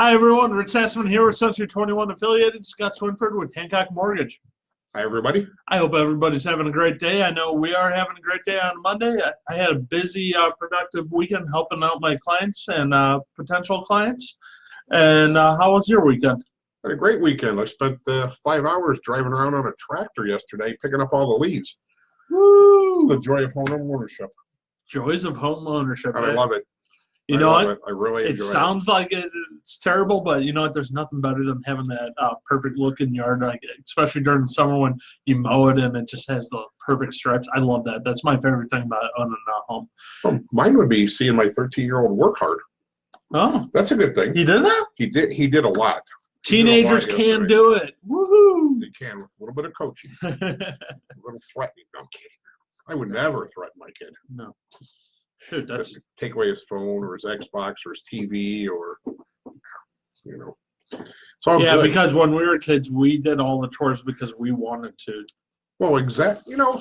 Hi, everyone. Rich Sassman here with Century 21 affiliated Scott Swinford with Hancock Mortgage. Hi, everybody. I hope everybody's having a great day. I know we are having a great day on Monday. I had a busy, productive weekend helping out my clients and potential clients. And how was your weekend? I had a great weekend. I spent 5 hours driving around on a tractor yesterday, picking up all the leaves. Woo! It's the joy of home ownership. Joys of home ownership. And I love it. You know what? I really enjoy it. It sounds like it's terrible, but you know what? There's nothing better than having that perfect looking yard, like especially during the summer when you mow it and it just has the perfect stripes. I love that. That's my favorite thing about owning a home. Well, mine would be seeing my 13-year-old work hard. Oh, that's a good thing. He did that? He did a lot. Teenagers can do it. Woohoo! They can with a little bit of coaching, a little threatening. No, I'm kidding. I would never threaten my kid. No. Shoot, that's just take away his phone or his Xbox or his TV or, you know. So yeah, good. Because when we were kids, we did all the chores because we wanted to. Well, exactly. You know,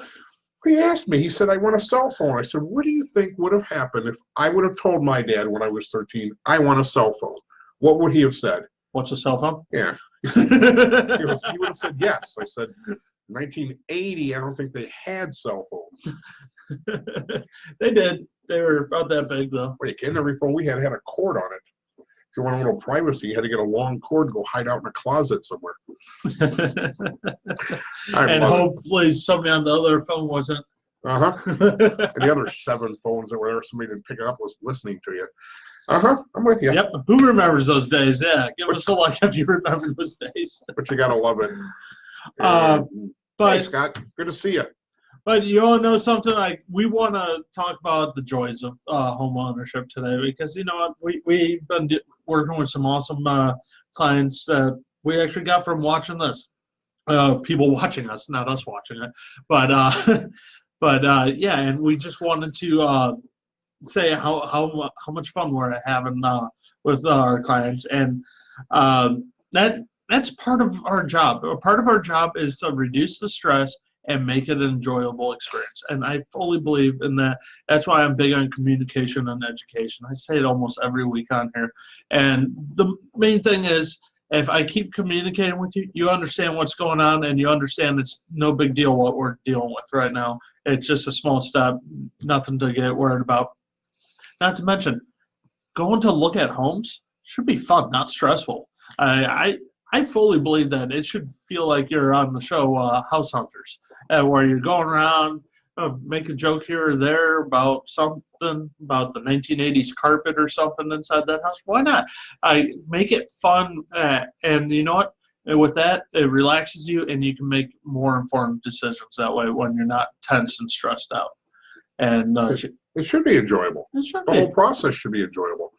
he asked me. He said, "I want a cell phone." I said, "What do you think would have happened if I would have told my dad when I was 13, I want a cell phone? What would he have said?" What's a cell phone? Yeah. He would have said yes. I said, 1980, I don't think they had cell phones. They did. They were about that big, though. Well, you kidding? Every phone we had a cord on it. If you want a little privacy, you had to get a long cord and go hide out in a closet somewhere. And hopefully somebody on the other phone wasn't. And the other 7 phones that were there, somebody didn't pick it up, was listening to you. I'm with you. Yep. Who remembers those days? Yeah. Give us a like if you remember those days. But you got to love it. But hey, Scott, good to see you. But you all know something, we want to talk about the joys of home ownership today because, you know what, we've been working with some awesome clients that we actually got from watching this. People watching us, not us watching it. But, yeah, and we just wanted to say how much fun we're having with our clients. And that's part of our job. Part of our job is to reduce the stress and make it an enjoyable experience. And I fully believe in that. That's why I'm big on communication and education. I say it almost every week on here. And the main thing is, if I keep communicating with you, you understand what's going on and you understand it's no big deal what we're dealing with right now. It's just a small step, nothing to get worried about. Not to mention, going to look at homes should be fun, not stressful. I fully believe that it should feel like you're on the show House Hunters, where you're going around, make a joke here or there about something, about the 1980s carpet or something inside that house. Why not? Make it fun, and you know what? With that, it relaxes you, and you can make more informed decisions that way when you're not tense and stressed out. And it should be enjoyable. The whole process should be enjoyable.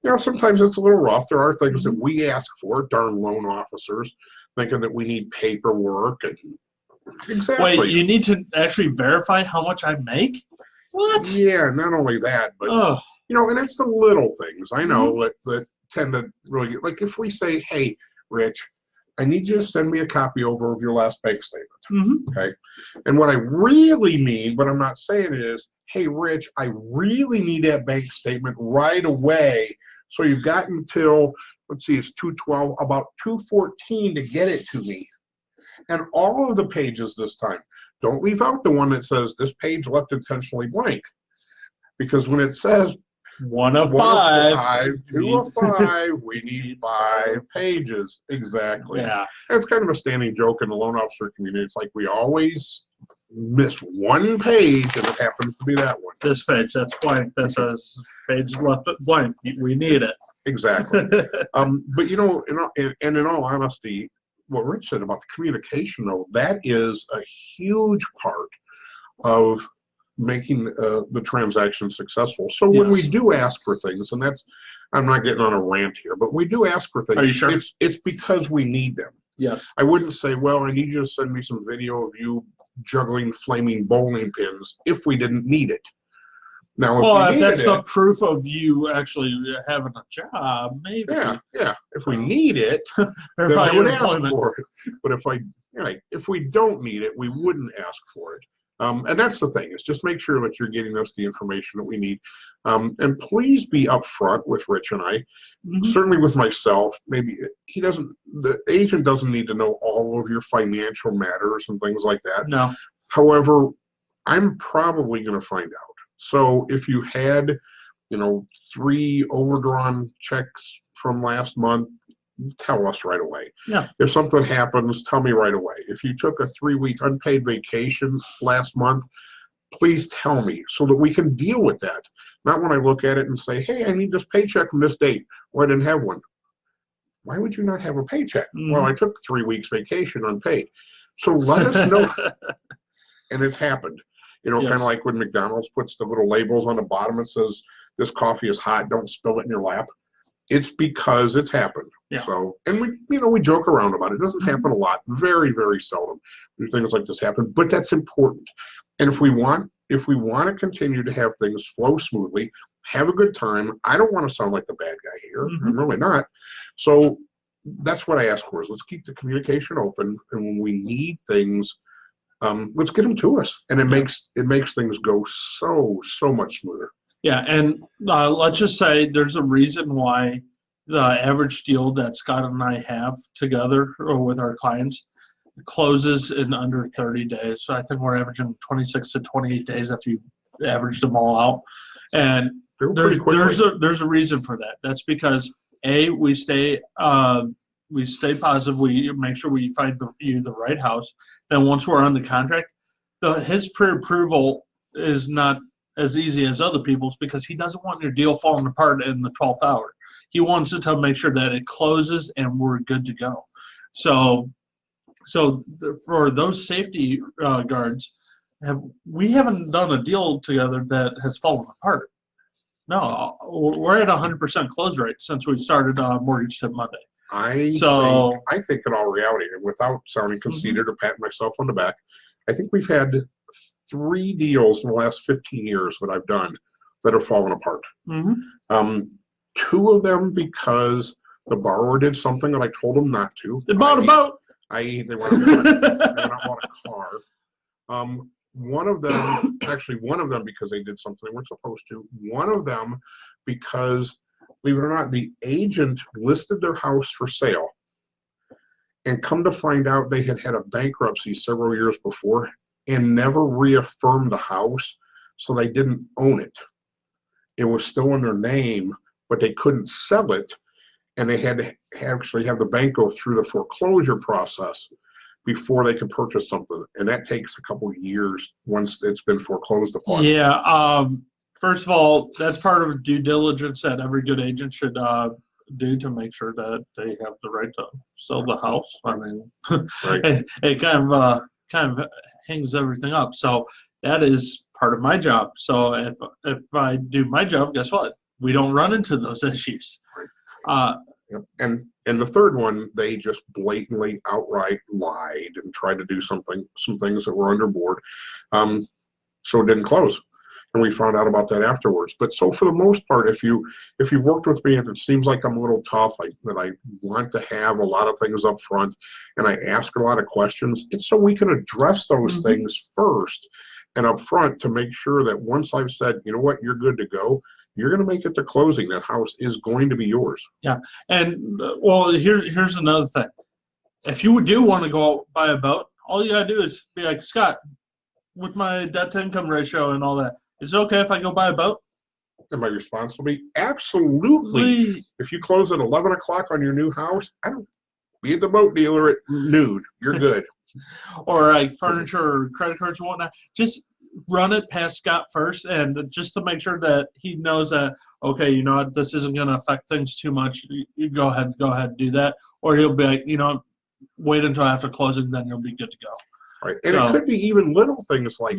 You know, sometimes it's a little rough. There are things that we ask for, darn loan officers, thinking that we need paperwork. And exactly. Wait, you need to actually verify how much I make? What? Yeah, not only that, but, you know, and it's the little things, I know, that tend to really get, like if we say, hey, Rich, I need you to send me a copy over of your last bank statement, okay? And what I really mean, but I'm not saying it is, hey, Rich, I really need that bank statement right away. So you've got until, let's see, it's 2/12, about 2/14 to get it to me. And all of the pages this time. Don't leave out the one that says this page left intentionally blank. Because when it says 1 of 5, 2 of 5, we need 5 pages. Exactly. Yeah. It's kind of a standing joke in the loan officer community. It's like we always miss one page, and it happens to be that one. This page, that's blank. That's a page left blank. We need it. Exactly. But you know, in all honesty, what Rich said about the communication, though, that is a huge part of making the transaction successful. So when we do ask for things, and that's, I'm not getting on a rant here, but we do ask for things. Are you sure? It's because we need them. Yes. I wouldn't say, well, I need you to send me some video of you juggling flaming bowling pins if we didn't need it. Now, if that's the proof of you actually having a job, maybe. Yeah. If we need it, then I would ask for it. But if we don't need it, we wouldn't ask for it. And that's the thing, is just make sure that you're getting us the information that we need. And please be upfront with Rich and I. Certainly with myself, maybe the agent doesn't need to know all of your financial matters and things like that. No. However, I'm probably going to find out. So if you had, 3 overdrawn checks from last month, tell us right away. Yeah. If something happens, tell me right away. If you took a 3-week unpaid vacation last month, please tell me so that we can deal with that. Not when I look at it and say, hey, I need this paycheck from this date. Well, I didn't have one. Why would you not have a paycheck? Well, I took 3 weeks vacation unpaid. So let us know. And it's happened. Kind of like when McDonald's puts the little labels on the bottom and says, this coffee is hot, don't spill it in your lap. It's because it's happened. Yeah. So, and we joke around about it. It doesn't happen a lot. Very, very seldom do things like this happen, but that's important. And if we want to continue to have things flow smoothly, have a good time, I don't want to sound like the bad guy here. I'm really not. So that's what I ask for, is let's keep the communication open. And when we need things, let's get them to us. And it makes things go so much smoother. Yeah, and let's just say there's a reason why the average deal that Scott and I have together or with our clients closes in under 30 days. So I think we're averaging 26 to 28 days if you average them all out. And there's a reason for that. That's because we stay positive. We make sure we find you the right house. Then once we're on the contract, his pre-approval is not as easy as other people's, because he doesn't want your deal falling apart in the 12th hour. He wants to make sure that it closes and we're good to go. So for those safety guards, we haven't done a deal together that has fallen apart. No, we're at 100% close rate since we started Mortgage Tip Monday. I think in all reality, and without sounding conceited or patting myself on the back, I think we've had 3 deals in the last 15 years that I've done that have fallen apart. 2 of them because the borrower did something that I told them not to. They bought a boat. They went out bought a car. One of them because they did something they weren't supposed to. One of them because, believe it or not, the agent listed their house for sale, and come to find out they had had a bankruptcy several years before and never reaffirmed the house, so they didn't own it. It was still in their name, but they couldn't sell it, and they had to actually have the bank go through the foreclosure process before they could purchase something, and that takes a couple of years once it's been foreclosed upon. Yeah. First of all, that's part of due diligence that every good agent should do to make sure that they have the right to sell the house. I mean, it kind of hangs everything up. So that is part of my job. So if I do my job, guess what? We don't run into those issues. And the third one, they just blatantly outright lied and tried to do some things that were underboard. So it didn't close. And we found out about that afterwards. But so for the most part, if you worked with me and it seems like I'm a little tough, that I want to have a lot of things up front and I ask a lot of questions, it's so we can address those things first and up front to make sure that once I've said, you know what, you're good to go, you're going to make it to closing. That house is going to be yours. Yeah. And well, here's another thing. If you do want to go buy a boat, all you got to do is be like, Scott, with my debt to income ratio and all that, is it okay if I go buy a boat? And my response will be, absolutely. If you close at 11 o'clock on your new house, I don't be at the boat dealer at noon. You're good. Or like furniture or credit cards and whatnot. Just run it past Scott first, and just to make sure that he knows that, okay, you know what, this isn't going to affect things too much. You go ahead and do that. Or he'll be like, you know, wait until after closing, then you'll be good to go. Right. And it could be even little things like,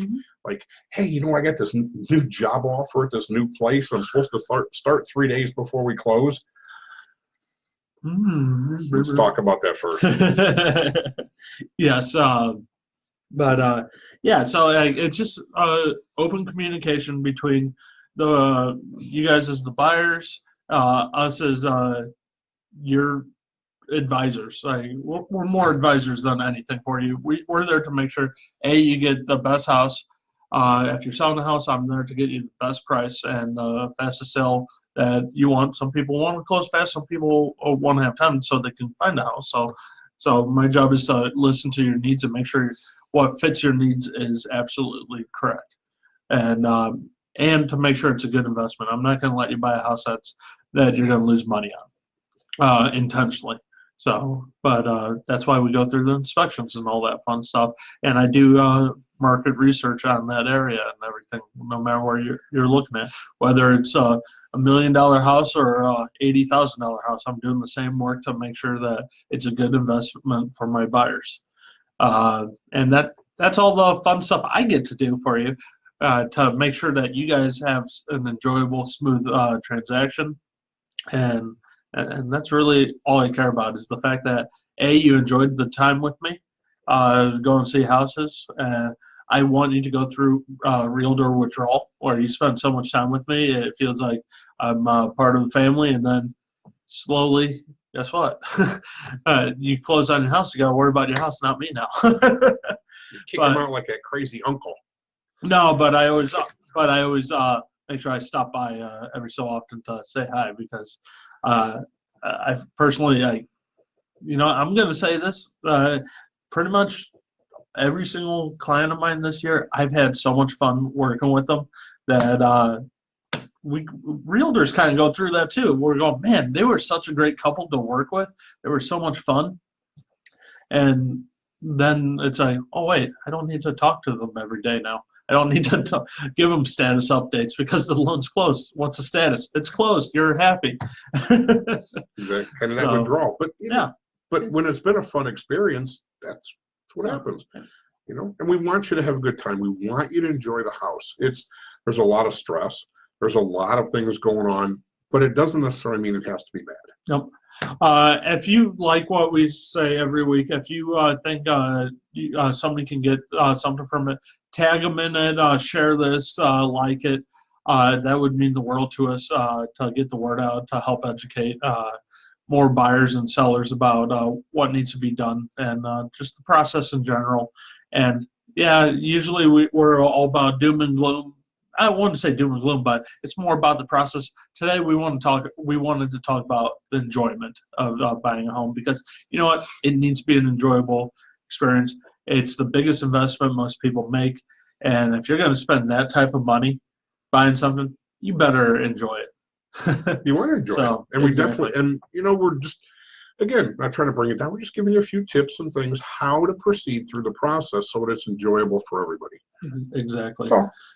hey, you know, I got this new job offer at this new place. I'm supposed to start 3 days before we close. Let's talk about that first. Yes. Yeah, so it's just open communication between you guys as the buyers, us as your advisors. We're more advisors than anything for you. We're there to make sure, A, you get the best house If you're selling a house, I'm there to get you the best price and fastest sale that you want. Some people want to close fast. Some people want to have time so they can find a house. So my job is to listen to your needs and make sure what fits your needs is absolutely correct, and to make sure it's a good investment. I'm not going to let you buy a house that you're going to lose money on intentionally. So, but that's why we go through the inspections and all that fun stuff. And I do market research on that area and everything, no matter where you're looking at, whether it's $1 million house or $80,000 house. I'm doing the same work to make sure that it's a good investment for my buyers. And that's all the fun stuff I get to do for you to make sure that you guys have an enjoyable, smooth transaction. And that's really all I care about is the fact that you enjoyed the time with me, go and see houses. I want you to go through realtor withdrawal, where you spend so much time with me, it feels like I'm part of the family, and then slowly, guess what? You close on your house, you got to worry about your house, not me now. You kick him out like that crazy uncle. No, but I always make sure I stop by every so often to say hi, because I personally, I'm going to say this, pretty much every single client of mine this year, I've had so much fun working with them that we realtors kind of go through that too. We're going, man, they were such a great couple to work with. They were so much fun. And then it's like, oh, wait, I don't need to talk to them every day now. I don't need to give them status updates because the loan's closed. What's the status? It's closed. You're happy. Exactly. And that withdrawal. But but when it's been a fun experience, that's what happens. And we want you to have a good time. We want you to enjoy the house. There's a lot of stress. There's a lot of things going on, but it doesn't necessarily mean it has to be bad. Nope. If you like what we say every week, if you think somebody can get something from it, tag them in it, share this, like it. That would mean the world to us to get the word out, to help educate more buyers and sellers about what needs to be done and just the process in general. And usually we're all about doom and gloom. I wouldn't say doom and gloom, but it's more about the process. Today we wanted to talk about the enjoyment of buying a home, because you know what? It needs to be an enjoyable experience. It's the biggest investment most people make. And if you're going to spend that type of money buying something, you better enjoy it. You want to enjoy it. And we definitely, and we're just, again, not trying to bring it down. We're just giving you a few tips and things how to proceed through the process so that it's enjoyable for everybody. Exactly.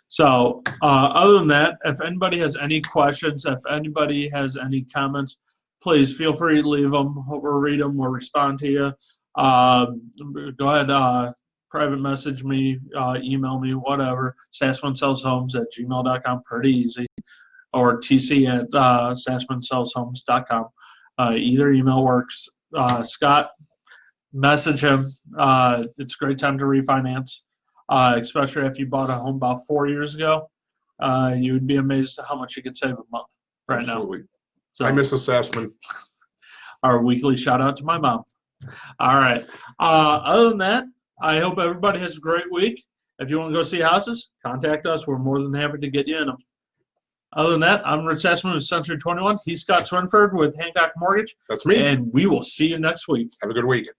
So other than that, if anybody has any questions, if anybody has any comments, please feel free to leave them. We'll read them. We'll respond to you. Go ahead, private message me, email me, whatever. SassmanSellsHomes@gmail.com. Pretty easy. Or tc@sassmansellshomes.com. Either email works. Scott, message him. It's a great time to refinance, especially if you bought a home about 4 years ago. You would be amazed at how much you could save a month right now. So, I miss a Sassman. Our weekly shout out to my mom. All right. Other than that, I hope everybody has a great week. If you want to go see houses, contact us. We're more than happy to get you in them. Other than that, I'm Rich Sassman with Century 21. He's Scott Swinford with Hancock Mortgage. That's me. And we will see you next week. Have a good weekend.